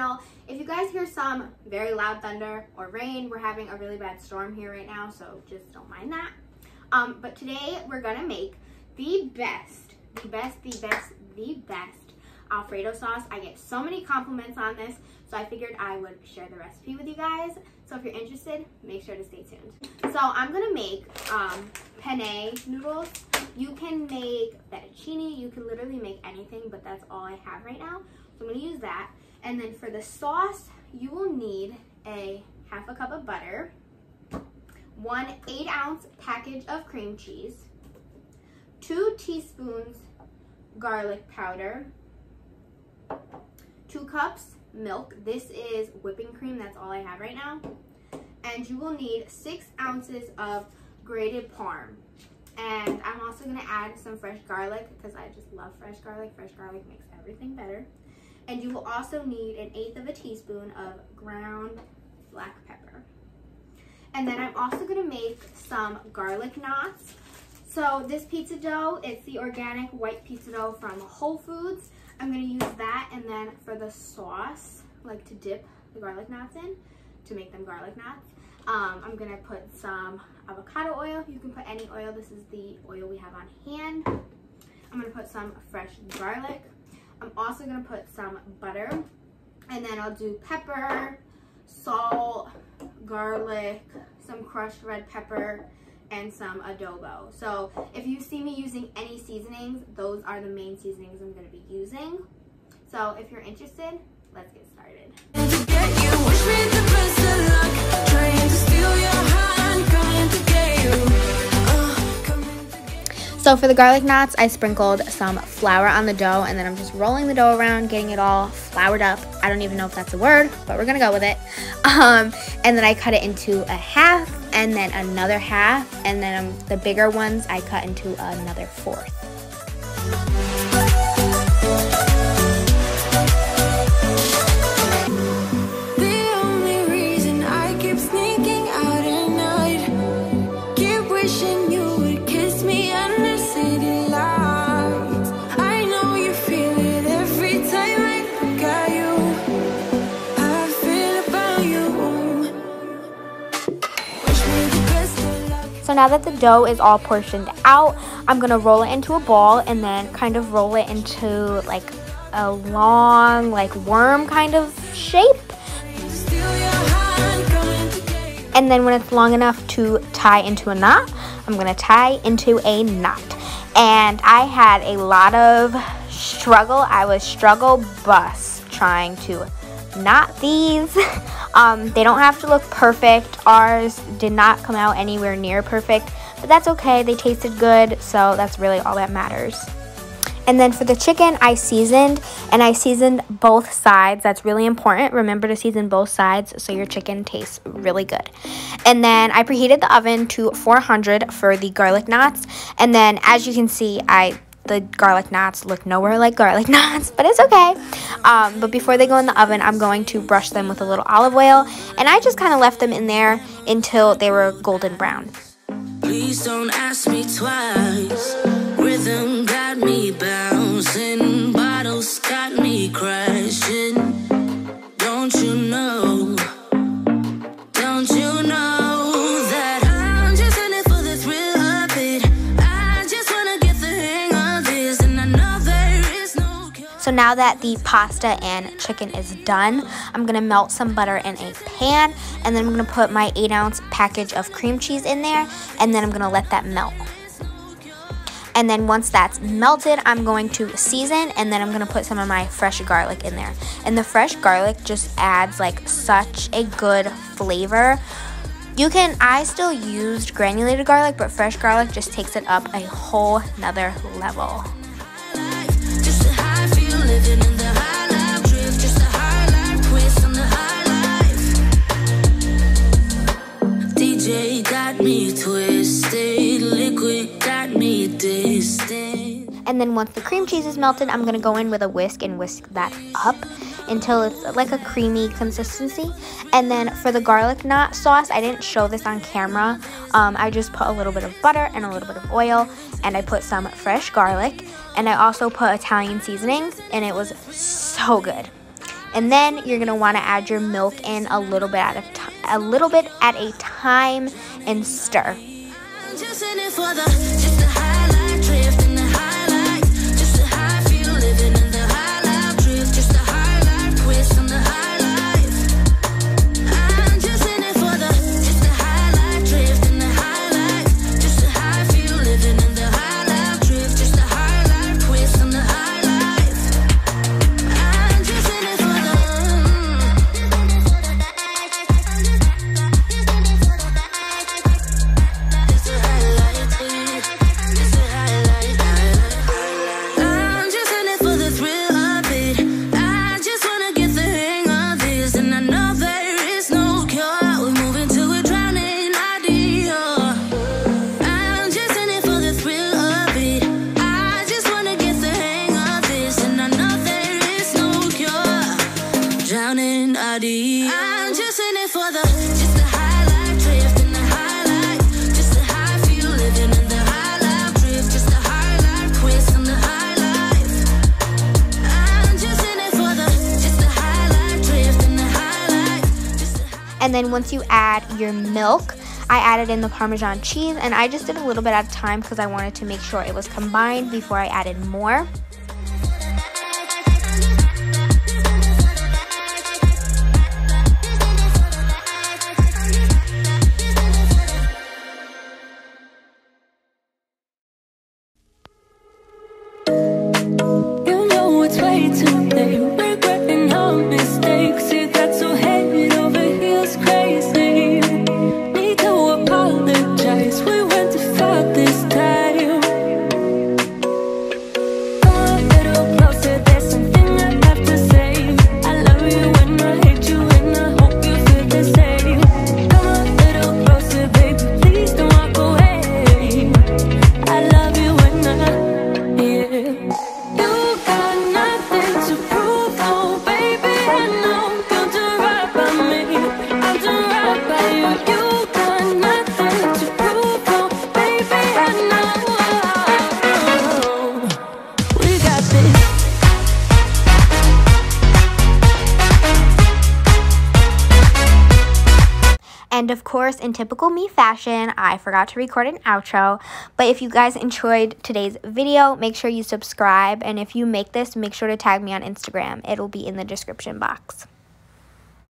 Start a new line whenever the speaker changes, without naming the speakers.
well. If you guys hear some very loud thunder or rain, we're having a really bad storm here right now, so just don't mind that. But today we're gonna make the best Alfredo sauce. I get so many compliments on this, so I figured I would share the recipe with you guys. So if you're interested, make sure to stay tuned. So I'm gonna make penne noodles. You can make fettuccine, you can literally make anything, but that's all I have right now. So I'm gonna use that. And then for the sauce, you will need a half a cup of butter, 1 8-ounce package of cream cheese, 2 teaspoons garlic powder, 2 cups milk. This is whipping cream, that's all I have right now. And you will need 6 ounces of grated parm. And I'm also gonna add some fresh garlic because I just love fresh garlic. Fresh garlic makes everything better. And you will also need 1/8 of a teaspoon of ground black pepper. And then I'm also gonna make some garlic knots. So this pizza dough, it's the organic white pizza dough from Whole Foods. I'm gonna use that, and then for the sauce, like to dip the garlic knots in, to make them garlic knots, I'm gonna put some avocado oil. You can put any oil, this is the oil we have on hand. I'm gonna put some fresh garlic. I'm also gonna put some butter, and then I'll do pepper, salt, garlic, some crushed red pepper, and some adobo. So if you see me using any seasonings, those are the main seasonings I'm gonna be using. So if you're interested, let's get started. So for the garlic knots, I sprinkled some flour on the dough, and then I'm just rolling the dough around, getting it all floured up. I don't even know if that's a word, but we're gonna go with it. And then I cut it into a half, and then another half, and then the bigger ones I cut into another fourth. So now that the dough is all portioned out, I'm gonna roll it into a ball and then kind of roll it into like a long, like worm kind of shape. And then when it's long enough to tie into a knot, I'm gonna tie into a knot. And I had a lot of struggle. I was struggle bus trying to knot these. They don't have to look perfect. Ours did not come out anywhere near perfect, but that's okay. They tasted good, so that's really all that matters. And then for the chicken, I seasoned, and I seasoned both sides. That's really important. Remember to season both sides so your chicken tastes really good. And then I preheated the oven to 400 for the garlic knots. And then as you can see, the garlic knots look nowhere like garlic knots, but it's okay. But before they go in the oven, I'm going to brush them with a little olive oil, and I just kind of left them in there until they were golden brown.
Please don't ask me twice. Rhythm got me bouncing, bottles got me crashing. Don't you know? Don't you know that I'm just in it for the thrill of it? I just wanna get the hang of this, and I know there is no cure.
So now that the pasta and chicken is done, I'm gonna melt some butter in a pan, and then I'm gonna put my 8-ounce package of cream cheese in there, and then I'm gonna let that melt. And then once that's melted, I'm going to season, and then I'm gonna put some of my fresh garlic in there. And the fresh garlic just adds like such a good flavor. I still used granulated garlic, but fresh garlic just takes it up a whole nother level.
Just a high feel living in the high life trip, just a high life twist on the high life. DJ got me twisted, liquid got me distant.
And then once the cream cheese is melted, I'm gonna go in with a whisk and whisk that up until it's like a creamy consistency. And then for the garlic knot sauce, I didn't show this on camera. I just put a little bit of butter and a little bit of oil, and I put some fresh garlic, and I also put Italian seasoning, and it was so good. And then you're gonna want to add your milk in a little bit at a time and stir.
Just in it for just the highlight drift and the highlight, just the high feel living in the highlight drift, just the highlight twist on the highlight. I'm just in it for just the highlight drift and the highlight, just the high feel living in the highlight drift, just the highlight twist on the highlight. I'm just in it for I'm just in it for just the highlight drift and the highlight, just the high feel living in the highlight drift, just the highlight twist on the highlight. I'm just in it for just the highlight drift and the highlight.
And then once you add your milk, I added in the Parmesan cheese, and I just did a little bit at a time because I wanted to make sure it was combined before I added more. And of course, in typical me fashion, I forgot to record an outro. But if you guys enjoyed today's video, make sure you subscribe. And if you make this, make sure to tag me on Instagram. It'll be in the description box.